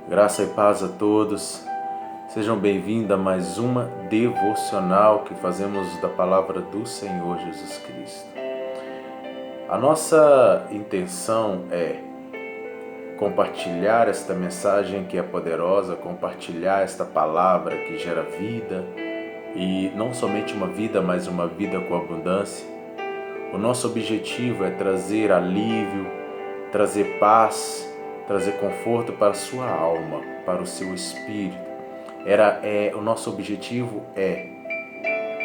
Graça e paz a todos. Sejam bem-vindos a mais uma devocional que fazemos da palavra do Senhor Jesus Cristo. A nossa intenção é compartilhar esta mensagem que é poderosa, compartilhar esta palavra que gera vida e não somente uma vida, mas uma vida com abundância. O nosso objetivo é trazer alívio, trazer paz, trazer conforto para a sua alma, para o seu espírito. O nosso objetivo é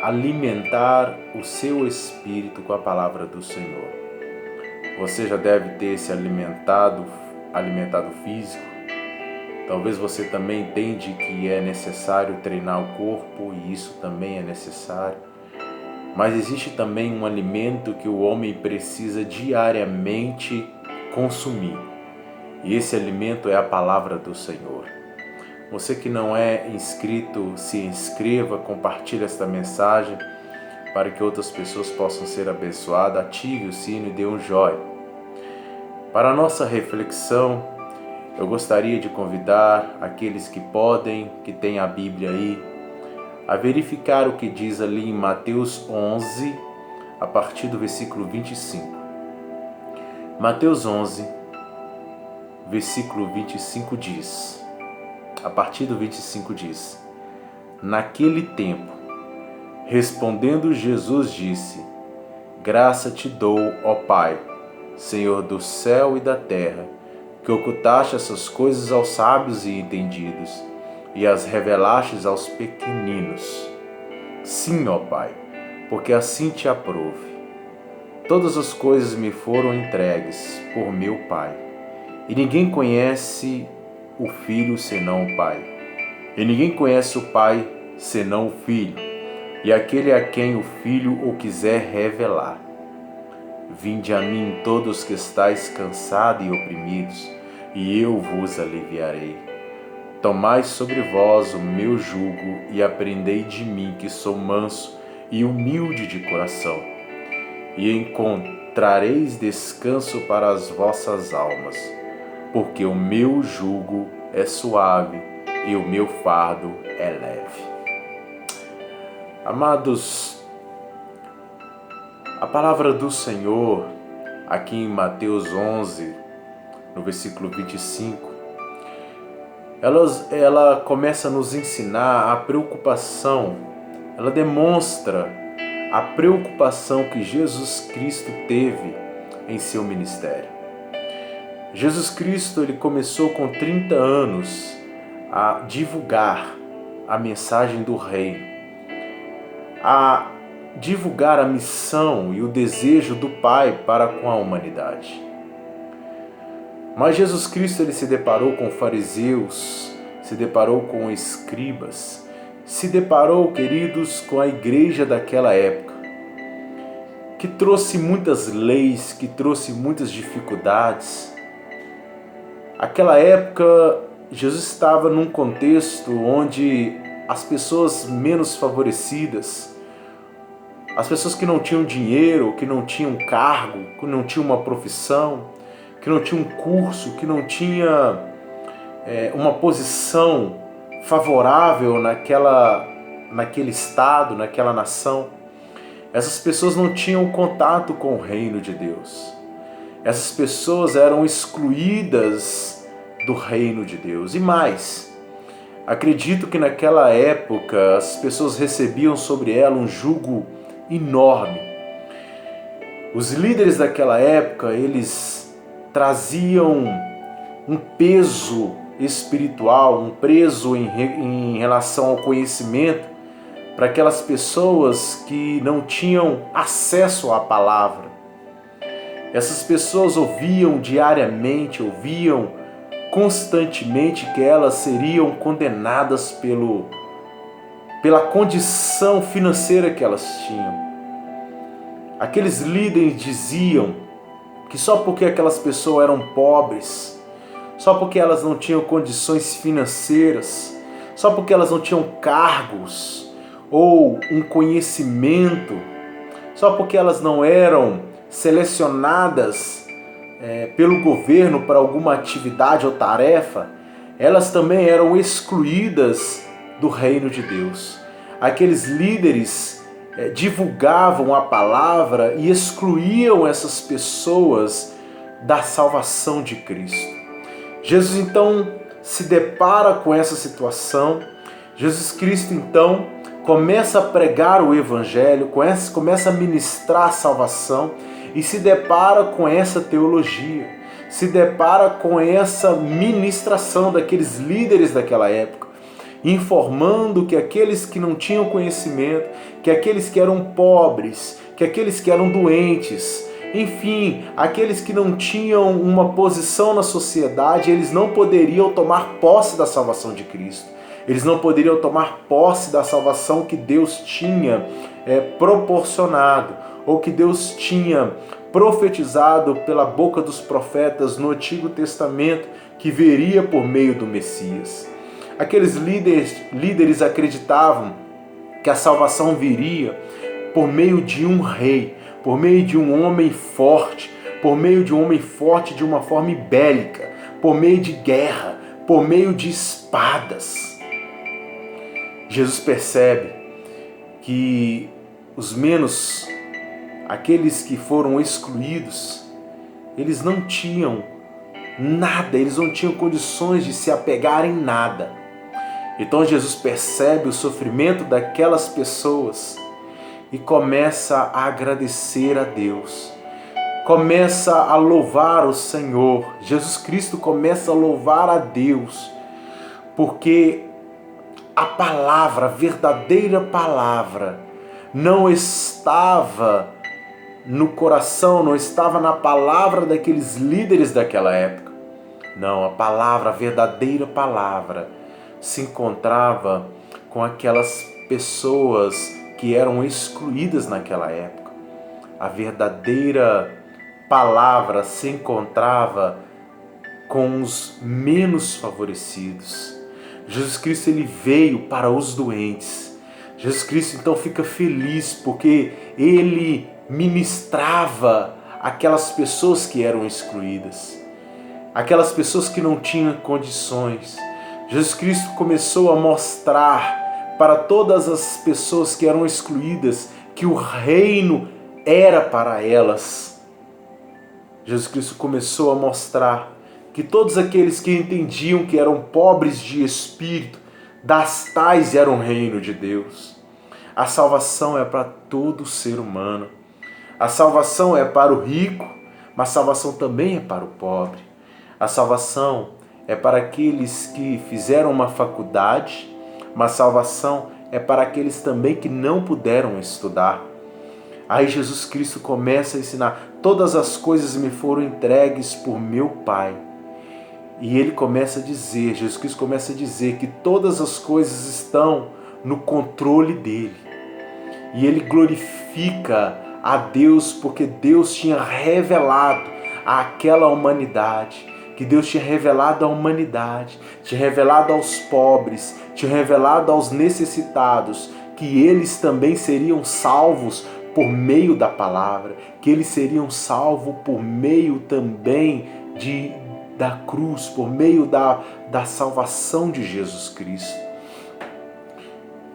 alimentar o seu espírito com a palavra do Senhor. Você já deve ter se alimentado físico. Talvez você também entende que é necessário treinar o corpo e isso também é necessário. Mas existe também um alimento que o homem precisa diariamente consumir. E esse alimento é a palavra do Senhor. Você que não é inscrito, se inscreva, compartilhe esta mensagem para que outras pessoas possam ser abençoadas. Ative o sino e dê um joinha. Para a nossa reflexão, eu gostaria de convidar aqueles que podem, que têm a Bíblia aí, a verificar o que diz ali em Mateus 11, a partir do versículo 25. Mateus 11, versículo 25 diz, a partir do 25 diz: Naquele tempo, respondendo Jesus disse: Graça te dou, ó Pai, Senhor do céu e da terra, que ocultaste essas coisas aos sábios e entendidos, e as revelastes aos pequeninos. Sim, ó Pai, porque assim te aprouve. Todas as coisas me foram entregues por meu Pai, e ninguém conhece o Filho senão o Pai, e ninguém conhece o Pai senão o Filho, e aquele a quem o Filho o quiser revelar. Vinde a mim todos que estáis cansados e oprimidos, e eu vos aliviarei. Tomai sobre vós o meu jugo e aprendei de mim, que sou manso e humilde de coração, e encontrareis descanso para as vossas almas, porque o meu jugo é suave e o meu fardo é leve. Amados, a palavra do Senhor, aqui em Mateus 11, no versículo 25, ela começa a nos ensinar a preocupação, ela demonstra a preocupação que Jesus Cristo teve em seu ministério. Jesus Cristo, ele começou com 30 anos a divulgar a mensagem do reino, a divulgar a missão e o desejo do Pai para com a humanidade. Mas Jesus Cristo, ele se deparou com fariseus, se deparou com escribas, se deparou, queridos, com a igreja daquela época, que trouxe muitas leis, que trouxe muitas dificuldades. Aquela época, Jesus estava num contexto onde as pessoas menos favorecidas, as pessoas que não tinham dinheiro, que não tinham cargo, que não tinham uma profissão, que não tinham um curso, que não tinha uma posição favorável naquele estado, naquela nação, essas pessoas não tinham contato com o reino de Deus. Essas pessoas eram excluídas do reino de Deus. E mais, acredito que naquela época as pessoas recebiam sobre ela um jugo enorme. Os líderes daquela época, eles traziam um peso espiritual, um peso em relação ao conhecimento para aquelas pessoas que não tinham acesso à palavra. Essas pessoas ouviam diariamente, ouviam constantemente que elas seriam condenadas pela condição financeira que elas tinham. Aqueles líderes diziam que só porque aquelas pessoas eram pobres, só porque elas não tinham condições financeiras, só porque elas não tinham cargos ou um conhecimento, só porque elas não eram selecionadas pelo governo para alguma atividade ou tarefa, elas também eram excluídas do reino de Deus. Aqueles líderes divulgavam a palavra e excluíam essas pessoas da salvação de Cristo. Jesus então se depara com essa situação. Jesus Cristo então começa a pregar o Evangelho, começa a ministrar a salvação e se depara com essa teologia, se depara com essa ministração daqueles líderes daquela época, informando que aqueles que não tinham conhecimento, que aqueles que eram pobres, que aqueles que eram doentes, enfim, aqueles que não tinham uma posição na sociedade, eles não poderiam tomar posse da salvação de Cristo. Eles não poderiam tomar posse da salvação que Deus tinha proporcionado, ou que Deus tinha profetizado pela boca dos profetas no Antigo Testamento, que viria por meio do Messias. Aqueles líderes acreditavam que a salvação viria por meio de um rei, por meio de um homem forte, por meio de um homem forte de uma forma bélica, por meio de guerra, por meio de espadas. Jesus percebe que os menos, aqueles que foram excluídos, eles não tinham nada, eles não tinham condições de se apegar em nada. Então Jesus percebe o sofrimento daquelas pessoas e começa a agradecer a Deus, começa a louvar o Senhor. Jesus Cristo começa a louvar a Deus, porque a palavra, a verdadeira palavra, não estava no coração, não estava na palavra daqueles líderes daquela época. Não, a palavra, a verdadeira palavra, se encontrava com aquelas pessoas que eram excluídas naquela época. A verdadeira palavra se encontrava com os menos favorecidos. Jesus Cristo ele veio para os doentes. Jesus Cristo então fica feliz porque ele ministrava aquelas pessoas que eram excluídas, aquelas pessoas que não tinham condições. Jesus Cristo começou a mostrar para todas as pessoas que eram excluídas que o reino era para elas. Jesus Cristo começou a mostrar que todos aqueles que entendiam que eram pobres de espírito, das tais era o reino de Deus. A salvação é para todo ser humano. A salvação é para o rico, mas a salvação também é para o pobre. A salvação é para aqueles que fizeram uma faculdade, mas a salvação é para aqueles também que não puderam estudar. Aí Jesus Cristo começa a ensinar: todas as coisas me foram entregues por meu Pai. E ele começa a dizer, Jesus Cristo começa a dizer que todas as coisas estão no controle dele. E ele glorifica a Deus porque Deus tinha revelado àquela humanidade, que Deus tinha revelado à humanidade, tinha revelado aos pobres, tinha revelado aos necessitados, que eles também seriam salvos por meio da palavra, que eles seriam salvos por meio também da cruz, por meio da salvação de Jesus Cristo.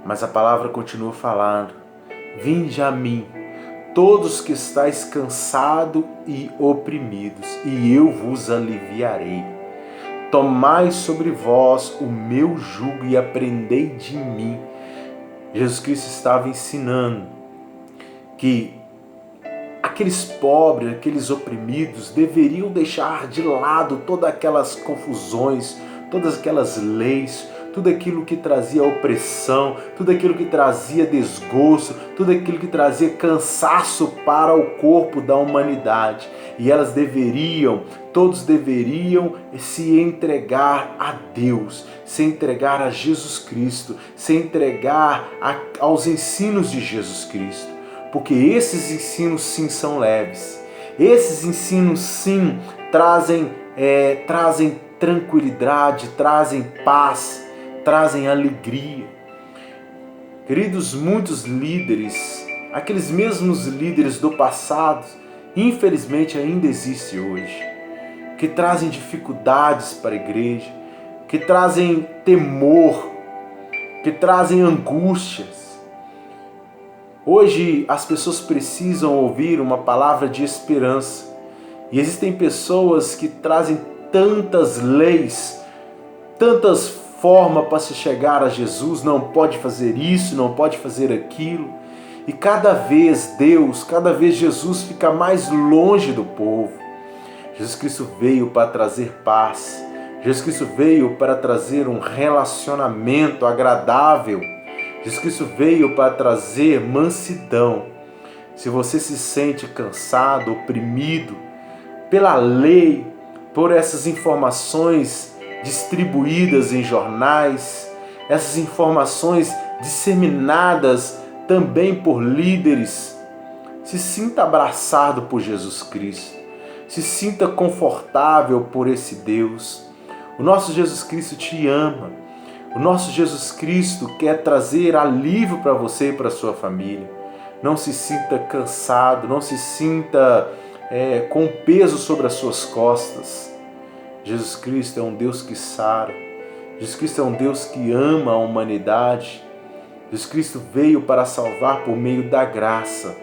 Mas a palavra continua falando: vinde a mim, todos que estáis cansados e oprimidos, e eu vos aliviarei. Tomai sobre vós o meu jugo e aprendei de mim. Jesus Cristo estava ensinando que aqueles pobres, aqueles oprimidos deveriam deixar de lado todas aquelas confusões, todas aquelas leis, tudo aquilo que trazia opressão, tudo aquilo que trazia desgosto, tudo aquilo que trazia cansaço para o corpo da humanidade. E todos deveriam se entregar a Deus, se entregar a Jesus Cristo, se entregar aos ensinos de Jesus Cristo. Porque esses ensinos sim são leves, esses ensinos sim trazem tranquilidade, trazem paz, trazem alegria. Queridos, muitos líderes, aqueles mesmos líderes do passado, infelizmente ainda existem hoje, que trazem dificuldades para a igreja, que trazem temor, que trazem angústias. Hoje as pessoas precisam ouvir uma palavra de esperança. E existem pessoas que trazem tantas leis, tantas formas para se chegar a Jesus, não pode fazer isso, não pode fazer aquilo. E cada vez Jesus fica mais longe do povo. Jesus Cristo veio para trazer paz. Jesus Cristo veio para trazer um relacionamento agradável. Jesus Cristo veio para trazer mansidão. Se você se sente cansado, oprimido pela lei, por essas informações distribuídas em jornais, essas informações disseminadas também por líderes, se sinta abraçado por Jesus Cristo, se sinta confortável por esse Deus. O nosso Jesus Cristo te ama, o nosso Jesus Cristo quer trazer alívio para você e para a sua família. Não se sinta cansado, não se sinta com peso sobre as suas costas. Jesus Cristo é um Deus que sara, Jesus Cristo é um Deus que ama a humanidade. Jesus Cristo veio para salvar por meio da graça,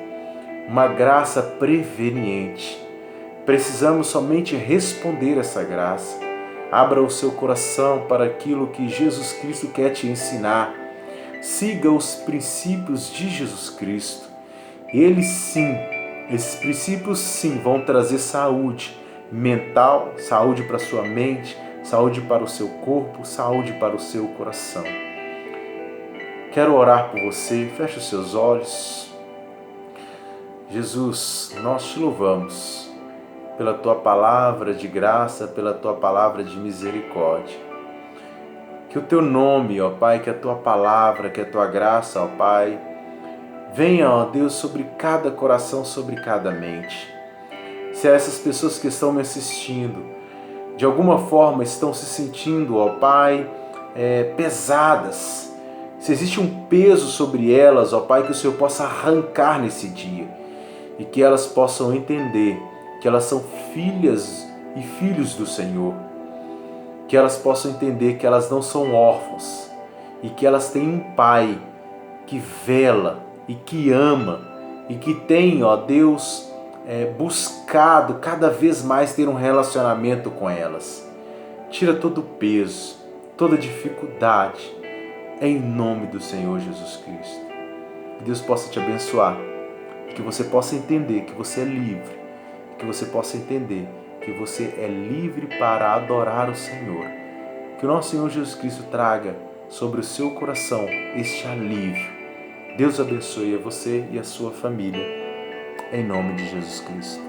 uma graça preveniente. Precisamos somente responder essa graça. Abra o seu coração para aquilo que Jesus Cristo quer te ensinar. Siga os princípios de Jesus Cristo. Eles sim, esses princípios sim vão trazer saúde mental, saúde para a sua mente, saúde para o seu corpo, saúde para o seu coração. Quero orar por você, feche os seus olhos. Jesus, nós te louvamos pela Tua palavra de graça, pela Tua palavra de misericórdia. Que o Teu nome, ó Pai, que a Tua palavra, que a Tua graça, ó Pai, venha, ó Deus, sobre cada coração, sobre cada mente. Se essas pessoas que estão me assistindo, de alguma forma estão se sentindo, ó Pai, pesadas, se existe um peso sobre elas, ó Pai, que o Senhor possa arrancar nesse dia e que elas possam entender que elas são filhas e filhos do Senhor, que elas possam entender que elas não são órfãos e que elas têm um Pai que vela e que ama e que tem, ó Deus, buscado cada vez mais ter um relacionamento com elas. Tira todo o peso, toda dificuldade, em nome do Senhor Jesus Cristo. Que Deus possa te abençoar, que você possa entender que você é livre, que você possa entender que você é livre para adorar o Senhor. Que o nosso Senhor Jesus Cristo traga sobre o seu coração este alívio. Deus abençoe a você e a sua família, em nome de Jesus Cristo.